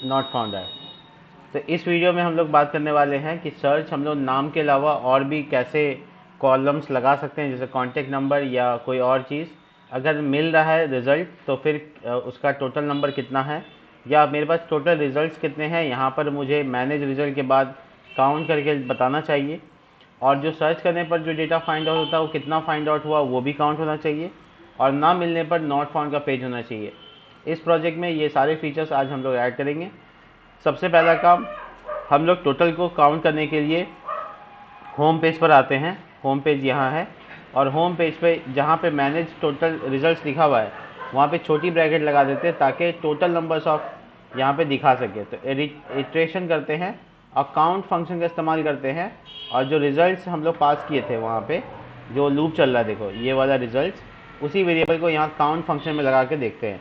Not found आए। तो इस वीडियो में हम लोग बात करने वाले हैं कि सर्च हम लोग नाम के अलावा और भी कैसे कॉलम्स लगा सकते हैं, जैसे कॉन्टेक्ट नंबर या कोई और चीज़। अगर मिल रहा है रिज़ल्ट तो फिर उसका टोटल नंबर कितना है, या मेरे पास टोटल रिज़ल्ट्स कितने हैं, यहाँ पर मुझे मैनेज रिज़ल्ट के बाद काउंट करके बताना चाहिए। और जो सर्च करने पर जो डेटा फाइंड आउट होता है वो कितना फाइंड आउट हुआ वो भी काउंट होना चाहिए, और ना मिलने पर नॉट फाउंड का पेज होना चाहिए। इस प्रोजेक्ट में ये सारे फीचर्स आज हम लोग ऐड करेंगे। सबसे पहला काम, हम लोग टोटल को काउंट करने के लिए होम पेज पर आते हैं। होम पेज यहाँ है, और होम पेज पे जहाँ पे मैनेज टोटल रिजल्ट्स लिखा हुआ है वहाँ पे छोटी ब्रैकेट लगा देते हैं ताकि टोटल नंबर्स ऑफ यहाँ पे दिखा सके। तो इटरेशन करते हैं और काउंट फंक्शन का इस्तेमाल करते हैं, और जो रिजल्ट्स हम लोग पास किए थे वहाँ पे जो लूप चल रहा है, देखो ये वाला रिजल्ट्स, उसी वेरिएबल को यहाँ काउंट फंक्शन में लगा के देखते हैं।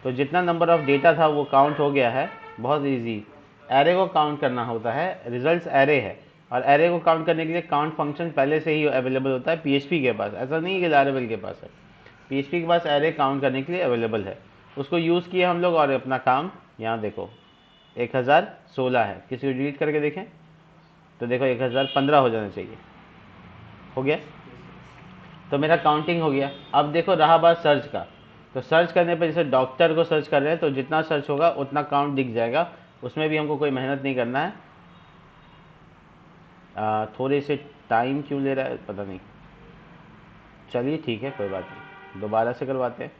तो जितना नंबर ऑफ डेटा था वो काउंट हो गया है। बहुत ईजी, एरे को काउंट करना होता है, रिजल्ट्स एरे है, और एरे को काउंट करने के लिए काउंट फंक्शन पहले से ही अवेलेबल होता है पीएचपी के पास। ऐसा नहीं है कि लारावेल के पास है, पीएचपी के पास एरे काउंट करने के लिए अवेलेबल है। उसको यूज़ किए हम लोग और अपना काम यहाँ देखो 1016 है। किसी को डिलीट करके देखें तो देखो 1015 हो जाना चाहिए। हो गया, तो मेरा काउंटिंग हो गया। अब देखो रहा बात सर्च का, तो सर्च करने पर जैसे डॉक्टर को सर्च कर रहे हैं तो जितना सर्च होगा उतना काउंट दिख जाएगा, उसमें भी हमको कोई मेहनत नहीं करना है। थोड़े से टाइम क्यों ले रहा है पता नहीं, चलिए ठीक है कोई बात नहीं, दोबारा से करवाते हैं।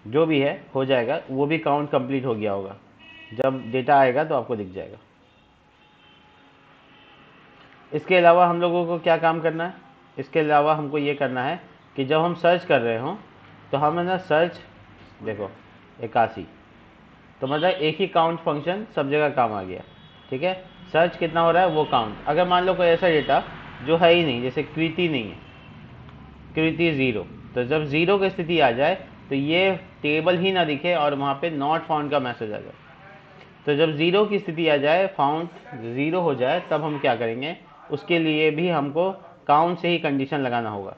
जो भी है हो जाएगा, वो भी काउंट कंप्लीट हो गया होगा। जब डेटा आएगा तो आपको दिख जाएगा। इसके अलावा हम लोगों को क्या काम करना है, इसके अलावा हमको ये करना है कि जब हम सर्च कर रहे हों तो हम है ना सर्च, देखो 81, तो मतलब एक ही काउंट फंक्शन सब जगह काम आ गया। ठीक है, सर्च कितना हो रहा है वो काउंट। अगर मान लो कोई ऐसा डेटा जो है ही नहीं, जैसे कृति नहीं है, कृति ज़ीरो, तो जब ज़ीरो की स्थिति आ जाए तो ये टेबल ही ना दिखे और वहाँ पे नॉट फाउंड का मैसेज आ जाए। तो जब ज़ीरो की स्थिति आ जाए, फाउंड ज़ीरो हो जाए, तब हम क्या करेंगे, उसके लिए भी हमको काउंट से ही कंडीशन लगाना होगा।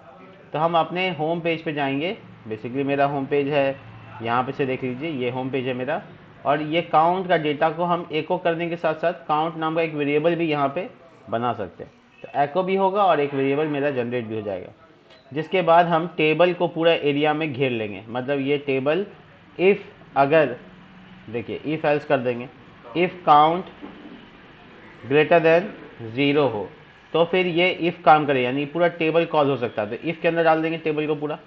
तो हम अपने होम पेज पे जाएंगे। बेसिकली मेरा होम पेज है, यहाँ पे से देख लीजिए, ये होम पेज है मेरा, और ये काउंट का डेटा को हम एको करने के साथ साथ काउंट नाम का एक वेरिएबल भी यहाँ पे बना सकते हैं। तो एको भी होगा और एक वेरिएबल मेरा जनरेट भी हो जाएगा, जिसके बाद हम टेबल को पूरा एरिया में घेर लेंगे। मतलब ये टेबल इफ़, अगर देखिए इफ़ एल्स कर देंगे, if count greater than zero हो तो फिर ये इफ़ काम करे, यानी पूरा टेबल कॉल हो सकता है। तो इफ़ के अंदर डाल देंगे टेबल को पूरा,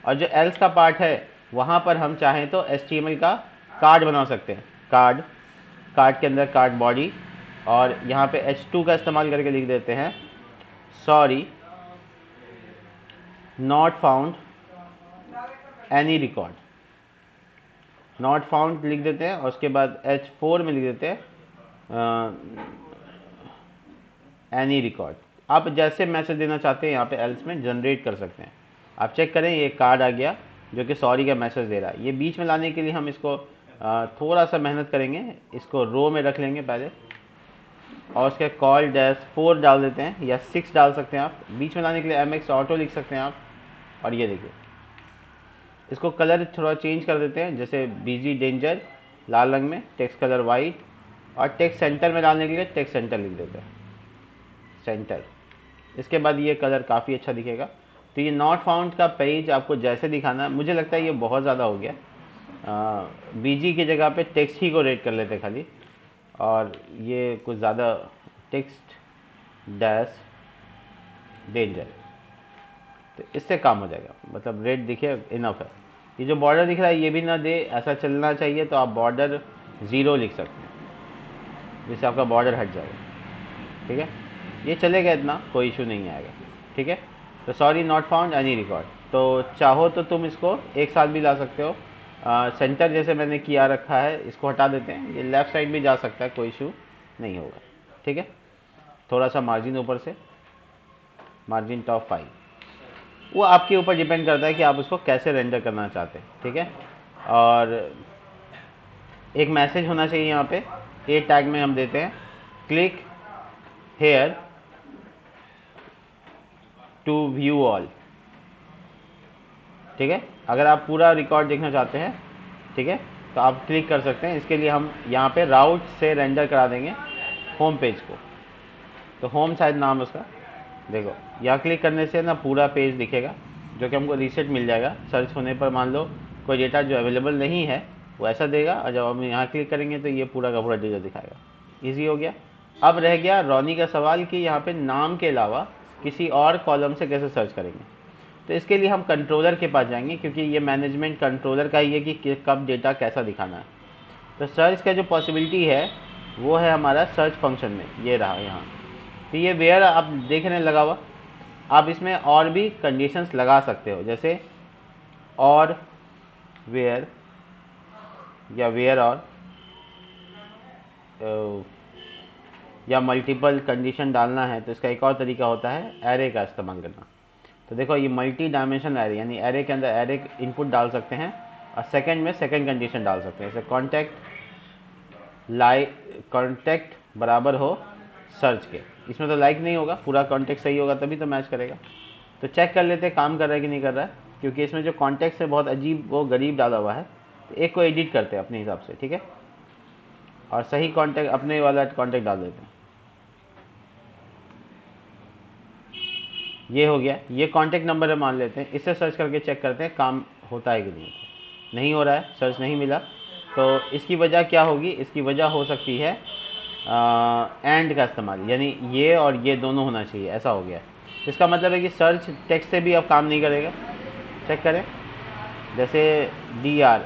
और जो एल्स का पार्ट है वहाँ पर हम चाहें तो HTML का कार्ड बना सकते हैं। कार्ड, कार्ड के अंदर कार्ड बॉडी, और यहाँ पे H2 का इस्तेमाल करके लिख देते हैं sorry not found any record. Not found लिख देते हैं और उसके बाद H4 में लिख देते हैं एनी रिकॉर्ड। आप जैसे मैसेज देना चाहते हैं यहाँ पे एल्स में जनरेट कर सकते हैं। आप चेक करें, ये कार्ड आ गया जो कि सॉरी का मैसेज दे रहा है। ये बीच में लाने के लिए हम इसको थोड़ा सा मेहनत करेंगे, इसको रो में रख लेंगे पहले, और उसके कॉल -4 डाल देते हैं, या 6 डाल सकते हैं आप। बीच में लाने के लिए MX ऑटो लिख सकते हैं आप। और ये देखिए, इसको कलर थोड़ा चेंज कर देते हैं, जैसे बीजी डेंजर लाल रंग में, टेक्स्ट कलर वाइट, और टेक्स्ट सेंटर में डालने के लिए टेक्स्ट सेंटर लिख देते हैं, सेंटर। इसके बाद ये कलर काफ़ी अच्छा दिखेगा। तो ये नॉट फाउंड का पेज आपको जैसे दिखाना है, मुझे लगता है ये बहुत ज़्यादा हो गया। बीजी की जगह पे टेक्स्ट ही को रेट कर लेते खाली, और ये कुछ ज़्यादा, टेक्स्ट डैश डेंजर, तो इससे काम हो जाएगा। मतलब रेट दिखे इनफ है। ये जो बॉर्डर दिख रहा है ये भी ना दे, ऐसा चलना चाहिए, तो आप बॉर्डर 0 लिख सकते हैं, जिससे आपका बॉर्डर हट जाएगा। ठीक है, ये चलेगा, इतना कोई इशू नहीं आएगा। ठीक है, तो sorry not found any record, तो चाहो तो तुम इसको एक साथ भी ला सकते हो। सेंटर जैसे मैंने किया रखा है इसको हटा देते हैं, ये लेफ़्ट साइड भी जा सकता है, कोई इशू नहीं होगा। ठीक है, थोड़ा सा मार्जिन ऊपर से, मार्जिन टॉप 5, वो आपके ऊपर डिपेंड करता है कि आप उसको कैसे रेंडर करना चाहते हैं। ठीक है, और एक मैसेज होना चाहिए यहाँ पे, ए टैग में हम देते हैं click here to view all. ठीक है, अगर आप पूरा रिकॉर्ड देखना चाहते हैं, ठीक है, तो आप क्लिक कर सकते हैं। इसके लिए हम यहाँ पे राउट से रेंडर करा देंगे होम पेज को। तो होम शायद नाम उसका, देखो यहाँ क्लिक करने से ना पूरा पेज दिखेगा, जो कि हमको रीसेट मिल जाएगा। सर्च होने पर मान लो कोई डेटा जो अवेलेबल नहीं है वो ऐसा देगा, और जब हम यहाँ क्लिक करेंगे तो ये पूरा का पूरा डेटा दिखाएगा। ईजी हो गया। अब रह गया रोनी का सवाल कि यहाँ पे नाम के अलावा किसी और कॉलम से कैसे सर्च करेंगे। तो इसके लिए हम कंट्रोलर के पास जाएंगे, क्योंकि ये मैनेजमेंट कंट्रोलर का ही है कि कब डेटा कैसा दिखाना है। तो सर्च का जो पॉसिबिलिटी है वो है हमारा सर्च फंक्शन में, ये रहा यहाँ। तो ये वेयर आप देखने लगा हुआ, आप इसमें और भी कंडीशंस लगा सकते हो, जैसे और वेयर या वेयर और या मल्टीपल कंडीशन डालना है। तो इसका एक और तरीका होता है एरे का इस्तेमाल करना। तो देखो ये मल्टी डायमेंशन एरे, यानी एरे के अंदर एरे इनपुट डाल सकते हैं और सेकंड में सेकंड कंडीशन डाल सकते हैं। जैसे कॉन्टैक्ट बराबर हो सर्च के, इसमें तो लाइक नहीं होगा, पूरा कॉन्टैक्ट सही होगा तभी तो मैच करेगा। तो चेक कर लेते हैं काम कर रहा है कि नहीं कर रहा है, क्योंकि इसमें जो कॉन्टैक्ट है बहुत अजीब वो गरीब डाला हुआ है। तो एक को एडिट करते हैं अपने हिसाब से, ठीक है, और सही कॉन्टैक्ट अपने वाला कॉन्टैक्ट डाल देते हैं। ये हो गया, ये कॉन्टैक्ट नंबर है मान लेते हैं, इससे सर्च करके चेक करते हैं काम होता है कि नहीं हो रहा है, सर्च नहीं मिला। तो इसकी वजह क्या होगी, इसकी वजह हो सकती है एंड का इस्तेमाल, यानी ये और ये दोनों होना चाहिए, ऐसा हो गया। इसका मतलब है कि सर्च टेक्स्ट से भी अब काम नहीं करेगा। चेक करें, जैसे DR,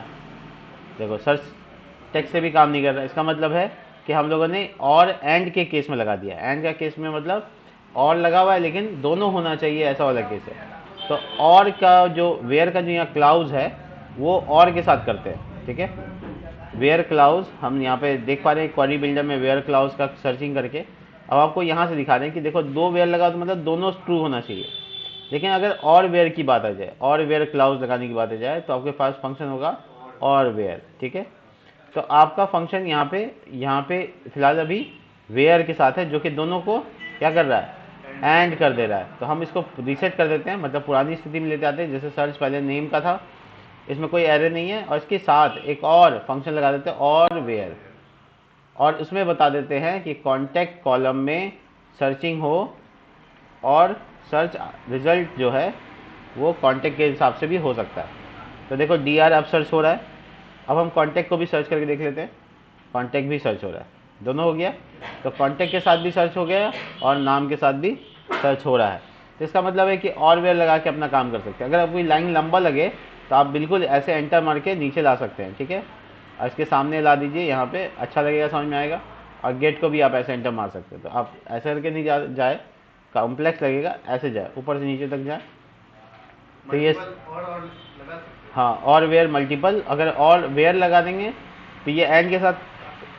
देखो सर्च टेक्स्ट से भी काम नहीं कर रहा। इसका मतलब है कि हम लोगों ने और एंड के केस में लगा दिया। एंड का केस में मतलब और लगा हुआ है लेकिन दोनों होना चाहिए, ऐसा वाला केस है। तो और का जो वेयर का जो यहाँ क्लाउज है वो और के साथ करते हैं, ठीक है। वेयर क्लाउज हम यहाँ पे देख पा रहे हैं क्वेरी बिल्डर में वेयर क्लाउज का सर्चिंग करके। अब आपको यहाँ से दिखा रहे हैं कि देखो दो वेयर लगा तो मतलब दोनों ट्रू होना चाहिए। लेकिन अगर और वेयर की बात आ जाए, और वेयर क्लाउज लगाने की बात आ जाए, तो आपके पास फंक्शन होगा और वेयर, ठीक है। तो आपका फंक्शन यहाँ पे फिलहाल अभी वेयर के साथ है, जो कि दोनों को क्या कर रहा है, एंड कर दे रहा है। तो हम इसको रीसेट कर देते हैं, मतलब पुरानी स्थिति में लेते आते हैं। जैसे सर्च पहले नेम का था, इसमें कोई एरर नहीं है, और इसके साथ एक और फंक्शन लगा देते हैं और वेयर, और उसमें बता देते हैं कि कॉन्टैक्ट कॉलम में सर्चिंग हो और सर्च रिजल्ट जो है वो कॉन्टैक्ट के हिसाब से भी हो सकता है। तो देखो DR अब सर्च हो रहा है। अब हम कॉन्टैक्ट को भी सर्च करके देख लेते हैं, कॉन्टैक्ट भी सर्च हो रहा है, दोनों हो गया। तो कॉन्टैक्ट के साथ भी सर्च हो गया और नाम के साथ भी सर्च हो रहा है। तो इसका मतलब है कि और वेयर लगा के अपना काम कर सकते हैं। अगर कोई लाइन लंबा लगे तो आप बिल्कुल ऐसे एंटर मार के नीचे ला सकते हैं, ठीक है। और इसके सामने ला दीजिए, यहाँ पे अच्छा लगेगा, समझ में आएगा। और गेट को भी आप ऐसे एंटर मार सकते हैं। तो आप ऐसे करके नहीं जाए, कॉम्प्लेक्स लगेगा, ऐसे जाए ऊपर से नीचे तक जाए। तो ये और हाँ, और वेयर मल्टीपल, अगर और वेयर लगा देंगे तो ये एंड के साथ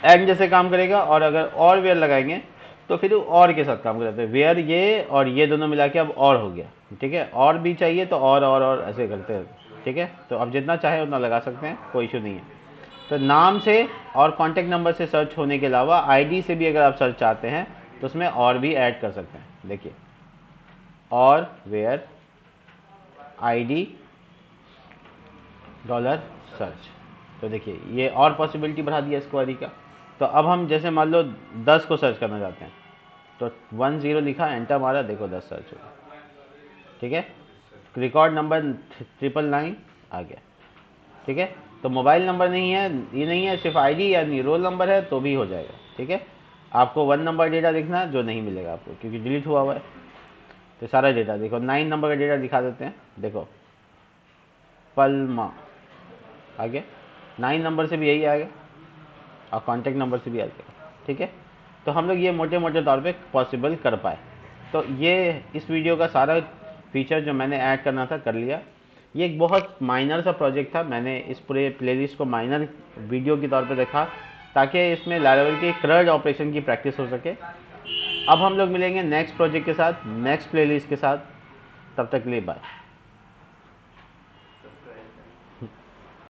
एंड जैसे काम करेगा, और अगर और वेयर लगाएंगे तो फिर और के साथ काम करते हैं। वेयर ये और ये दोनों मिला के अब और हो गया, ठीक है। और भी चाहिए तो और ऐसे करते हैं, ठीक है। तो अब जितना चाहे उतना लगा सकते हैं, कोई इशू नहीं है। तो नाम से और कॉन्टैक्ट नंबर से सर्च होने के अलावा ID से भी अगर आप सर्च चाहते हैं तो उसमें और भी ऐड कर सकते हैं। देखिए और वेयर ID $सर्च, तो देखिए ये और पॉसिबिलिटी बढ़ा दिया इस क्वेरी का। तो अब हम जैसे मान लो 10 को सर्च करना चाहते हैं, तो 10 लिखा, एंटर मारा, देखो 10 सर्च हुआ, ठीक है। रिकॉर्ड नंबर 999 आ गया, ठीक है। तो मोबाइल नंबर नहीं है, ये नहीं है, सिर्फ ID यानी रोल नंबर है तो भी हो जाएगा, ठीक है। आपको 1 नंबर डेटा दिखना जो नहीं मिलेगा आपको, क्योंकि डिलीट हुआ हुआ है। तो सारा डेटा देखो, 9 नंबर का डेटा दिखा देते हैं, देखो पलमा आ गया, 9 नंबर से भी यही आएगा और कॉन्टैक्ट नंबर से भी आ जाएगा, ठीक है। तो हम लोग ये मोटे मोटे तौर पे पॉसिबल कर पाए। तो ये इस वीडियो का सारा फीचर जो मैंने ऐड करना था कर लिया। ये एक बहुत माइनर सा प्रोजेक्ट था, मैंने इस पूरे प्लेलिस्ट को माइनर वीडियो के तौर पे देखा ताकि इसमें लैरावेल के क्रड ऑपरेशन की प्रैक्टिस हो सके। अब हम लोग मिलेंगे नेक्स्ट प्रोजेक्ट के साथ, नेक्स्ट प्लेलिस्ट के साथ। तब तक के लिए बाय।